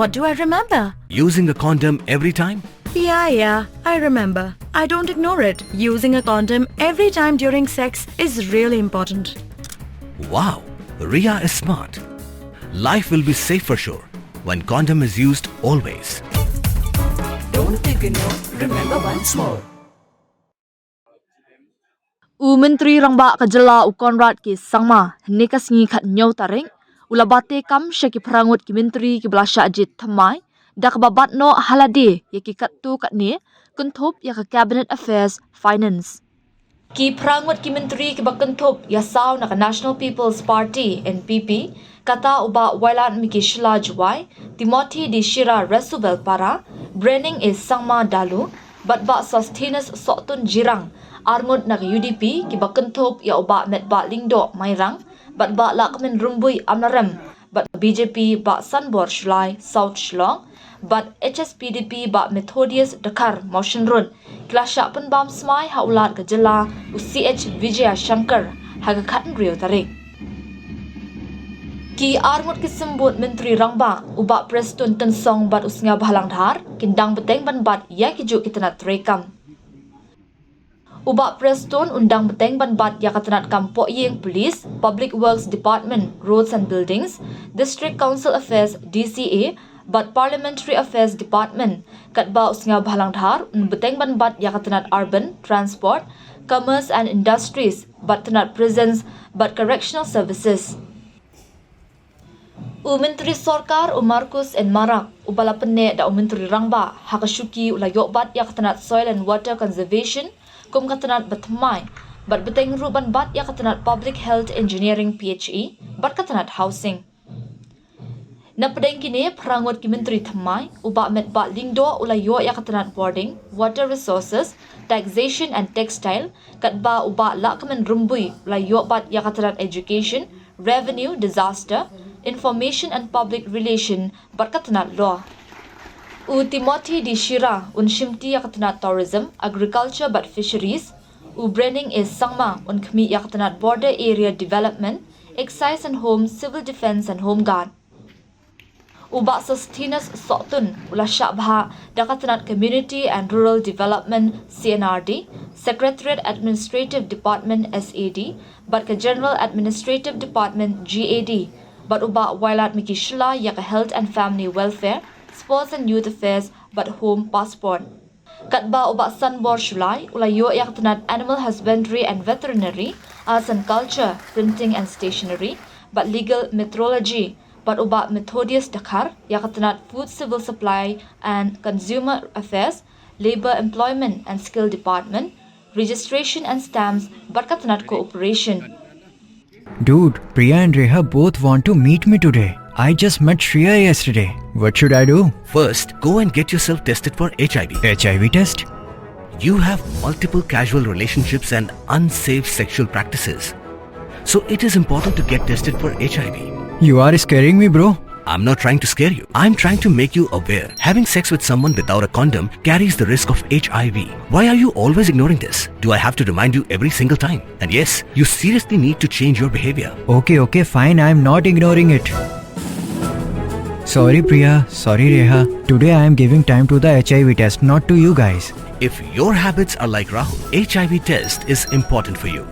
What do I remember? Using a condom every time? Yeah, I remember. I don't ignore it. Using a condom every time during sex is really important. Wow, Ria is smart. Life will be safe for sure when condom is used always. Don't ignore, remember once more. Myntri rangba kajala u Conrad ki sangma nikas ngi khat nyau taring ula Bate kam shaki prangut ki Myntri ki blasha ajit thymmai dak babat no halade yaki kattu katne kunthop ya ka Cabinet Affairs Finance ki prangut ki Myntri ki bakunthop ya saw na ka National People's Party NPP kata uba Wailadmiki Syllad juai Timothy di Shira Resubel para branding is sangma dalu batba sustenance sotun jirang armud na UDP ki bakunthop ya uba metba lingdo mairang batba lakmen rumbui amnarem bat BJP ba Sanbor Shlai South Shlong bat HSPDP ba Methodius Dakar motion run klasha penbam smai haulat ka jela u CH Vijaya Shankar haga khatn rio tarik ki armut ki sembut Myntri rangba uba Preston tensong bat usnga bahalang dhar kindang beteng ban bat ya ki ju kitana trekam Uba Preston undang beteng ban bat ya katanat kampo yeng Police, Public Works Department, Roads and Buildings, District Council Affairs DCA, bat Parliamentary Affairs Department, katba usnga bahalang dhar beteng ban bat ya katanat Urban, Transport, Commerce and Industries, bat tanat Prisons, bat Correctional Services. Myntri Sorkar Marcus and Marak ubala penne da Myntri rangba hakashuki ula yokbat ya katanat Soil and Water Conservation kum katanat batmai bat beteng ruban bat ya katanat Public Health Engineering PHE bat katanat Housing na pedeng kini prangut ki Myntri thymmai uba met bat lingdo ula yo ya katanat Boarding, Water Resources, Taxation and Textile katba uba lakmen rumbui ula yo bat ya katanat Education, Revenue, Disaster, Information and Public Relation bat katanat Law Timothy di Shira shimti ya katanat Tourism, Agriculture but Fisheries branding is sangma kmi ya katanat Border Area Development, Excise and Home, Civil Defence and Home Guard uba sustenance sotun ula syabha da katanat Community and Rural Development CNRD, Secretariat Administrative Department SAD but ka General Administrative Department GAD but uba Wailadmiki Shla ya ka Health and Family Welfare, Sports and Youth Affairs but Home Passport. Katba uba Sanbor Shlai ula yo ya katanat Animal Husbandry and Veterinary, Arts and Culture, Printing and Stationery but Legal Metrology but uba Methodius Dakar ya katanat Food Civil Supply and Consumer Affairs, Labour Employment and Skill Department, Registration and Stamps but katanat Cooperation. Dude, Priya and Reha both want to meet me today. I just met Shreya yesterday. What should I do? First, go and get yourself tested for HIV. HIV test? You have multiple casual relationships and unsafe sexual practices. So it is important to get tested for HIV. You are scaring me, bro. I'm not trying to scare you. I'm trying to make you aware. Having sex with someone without a condom carries the risk of HIV. Why are you always ignoring this? Do I have to remind you every single time? And yes, you seriously need to change your behavior. Okay, fine. I'm not ignoring it. Sorry, Priya. Sorry, Reha. Today I am giving time to the HIV test, not to you guys. If your habits are like Rahul, HIV test is important for you.